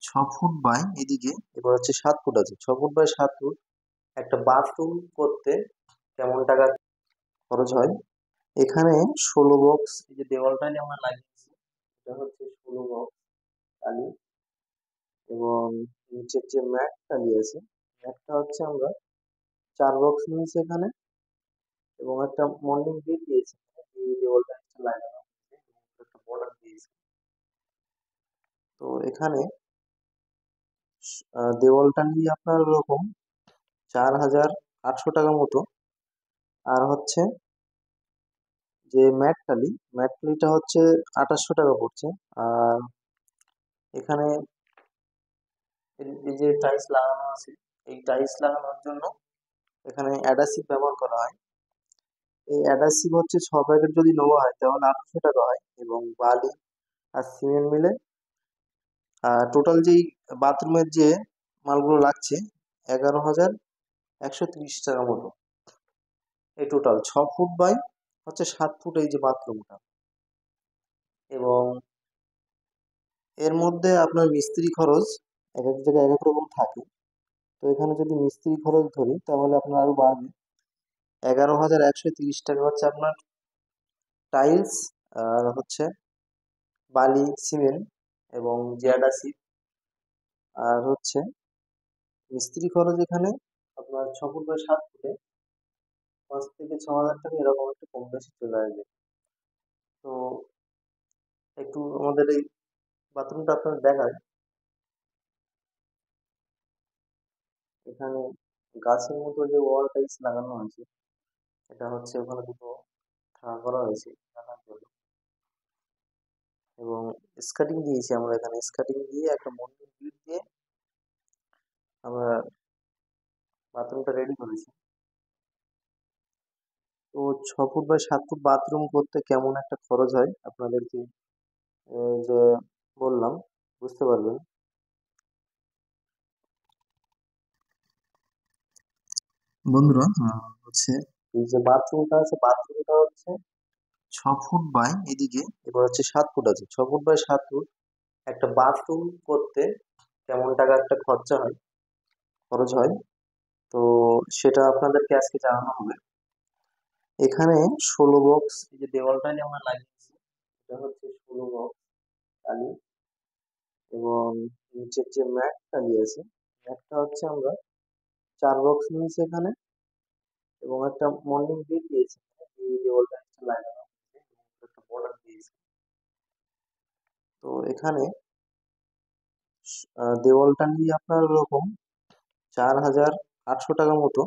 6 foot by এদিকে এবার হচ্ছে 7 ফুট আছে, 6 ফুট বাই 7 ফুট একটা বাথরুম করতে কেমন টাকা খরচ হয়। এখানে 16 বক্স, এই যে দেওয়ালটা আমরা লাগিয়েছি এটা হচ্ছে 16 বক্স টালি, এবং নিচের যে ম্যাট টালি আছে ম্যাটটা হচ্ছে আমরা 4 বক্স নিয়েছি এখানে, এবং একটা মর্নিং বিট দিয়েছি এই দেওয়ালটা লাগানো হয়েছে, এবং একটা বর্ডার দিয়েছি। তো এখানে দেওয়ালটা নিয়ে আপনার ওরকম 4,800 টাকা মতো। আর হচ্ছে যে ম্যাট টালিটা হচ্ছে 2,800 টাকা পড়ছে। আর এখানে এই যে টাইলস লাগানো আছে, এই টাইলস লাগানোর জন্য এখানে অ্যাডাসিভ ব্যবহার করা হয়। এই অ্যাডাসিভ হচ্ছে 6 প্যাকেট যদি নেওয়া হয় তাহলে 800 টাকা হয়, এবং বালি আর সিমেন্ট মিলে টোটাল যেই বাথরুমের যে মালগুলো লাগছে 11,130 টাকা মতো। এই টোটাল 6 ফুট বাই হচ্ছে 7 ফুট এই যে বাথরুমটা, এবং এর মধ্যে আপনার মিস্ত্রি খরচ এক এক জায়গায় এক এক রকম থাকে। তো এখানে যদি মিস্ত্রি খরচ ধরি তাহলে আপনার আরো বাড়বে। 11,130 টাকা হচ্ছে আপনার টাইলস, আর হচ্ছে বালি সিমেন্ট এবং জিআরডাসি। আর হচ্ছে মিস্ত্রি খরচ এখানে আপনার 6 ফুট বাই 7 ফুটে 5 থেকে 6 হাজার টাকা এরকম একটা কম বেশি চলে আসবে। তো একটু আমাদের এই বাথরুমটা আপনার দেখায়। এখানে গাছের মতো যে ওয়াল টাইলস লাগানো আছে, এটা হচ্ছে ওখানে দুটো থাকা করা হয়েছে রাখার জন্য, এবং স্কাটিং দিয়েছি আমরা এখানে, স্কাটিং দিয়ে একটা মন্দির বিট দিয়ে আমরা বাথরুমটা রেডি করেছি। তো 6 ফুট বাই 7 ফুট বাথরুম করতে কেমন একটা খরচ হয় আপনাদেরকে যে বললাম, বুঝতে পারবেন। বন্ধুরা, হচ্ছে এই যে বাথরুমটা আছে, বাথরুমটা হচ্ছে 6 ফুট বাই এদিকে এবার হচ্ছে 7 ফুট আছে, 6 ফুট বাই 7 ফুট একটা বাথরুম করতে কেমন টাকা একটা খরচ হয়। তো সেটা আপনাদেরকে আজকে জানানো হবে। এখানে 16 বক্স, এই যে দেওয়ালটা আমরা লাগিয়েছি এটা হচ্ছে 16 বক্স টালি, এবং নিচের যে ম্যাট টালি আছে ম্যাটটা হচ্ছে আমরা 4 বক্স নিয়েছি এখানে, এবং একটা মর্নিং বিট দিয়েছি এই দেওয়ালটা লাগানো হয়েছে, এবং একটা বর্ডার দিয়েছি। তো এখানে দেওয়ালটা নিয়ে আপনার ওরকম 4,800 টাকা মতো।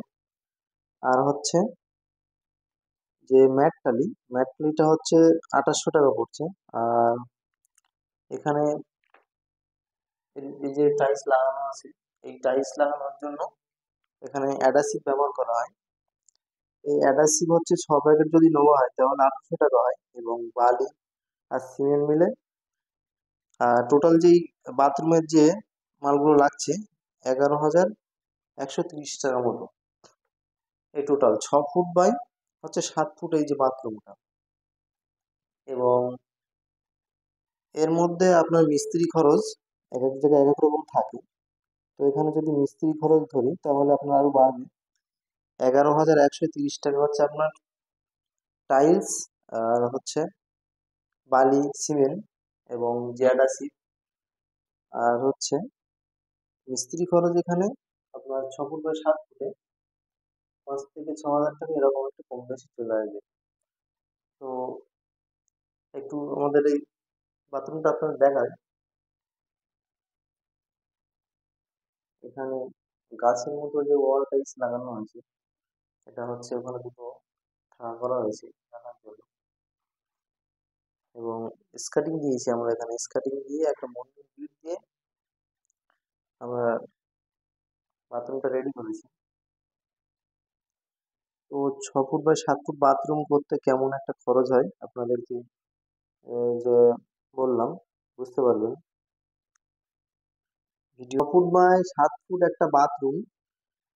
আর হচ্ছে যে ম্যাট টালিটা হচ্ছে 2,800 টাকা পড়ছে। আর এখানে এই যে টাইলস লাগানো আছে, এই টাইলস লাগানোর জন্য এখানে অ্যাডাসিভ ব্যবহার করা হয়। এই অ্যাডাসিভ হচ্ছে 6 প্যাকেট যদি নেওয়া হয় তাহলে 800 টাকা হয়, এবং বালি আর সিমেন্ট মিলে টোটাল যেই বাথরুমের যে মালগুলো লাগছে 11,130 টাকা মতো। এই টোটাল 6 ফুট বাই হচ্ছে 7 ফুট এই যে বাথরুমটা, এবং এর মধ্যে আপনার মিস্ত্রি খরচ এক এক জায়গায় এক এক রকম থাকে। তো এখানে যদি মিস্ত্রি খরচ ধরি তাহলে আপনার আরো বাড়বে। 11,130 টাকা হচ্ছে আপনার টাইলস, আর হচ্ছে বালি সিমেন্ট এবং জিআরডাসি। আর হচ্ছে মিস্ত্রি খরচ এখানে আপনার 6 ফুট বাই 7 ফুটে 5 থেকে 6 হাজার টাকা এরকম একটা কম বেশি চলে আসবে। তো একটু আমাদের এই বাথরুমটা আপনার দেখায়। এখানে গাছের মতো যে ওয়াল টাইলস লাগানো আছে, এটা হচ্ছে ওখানে দুটো থাকা করা হয়েছে রাখার জন্য, এবং স্কাটিং দিয়েছি আমরা এখানে, স্কাটিং দিয়ে একটা মন্দির বিট দিয়ে আমরা বাথরুমটা রেডি করেছি। তো 6 ফুট বাই 7 ফুট বাথরুম করতে কেমন একটা খরচ হয় আপনাদেরকে যে বললাম, বুঝতে পারবেন। 6 ফুট বাই 7 ফুট একটা বাথরুম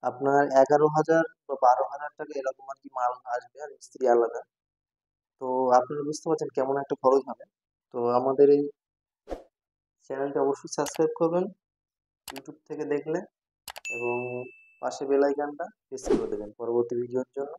আপনার 11,000 বা 12,000 টাকা এরকম আর কি মাল আসবে, আর মিস্ত্রি আলাদা। তো আপনারা বুঝতে পারছেন কেমন একটা খরচ হবে। তো আমাদের এই চ্যানেলটা অবশ্যই সাবস্ক্রাইব করবেন। ইউটিউব থেকে দেখলে, এবং পাশে বেল আইকনটা প্রেস করে দেবেন পরবর্তী ভিডিওর জন্য।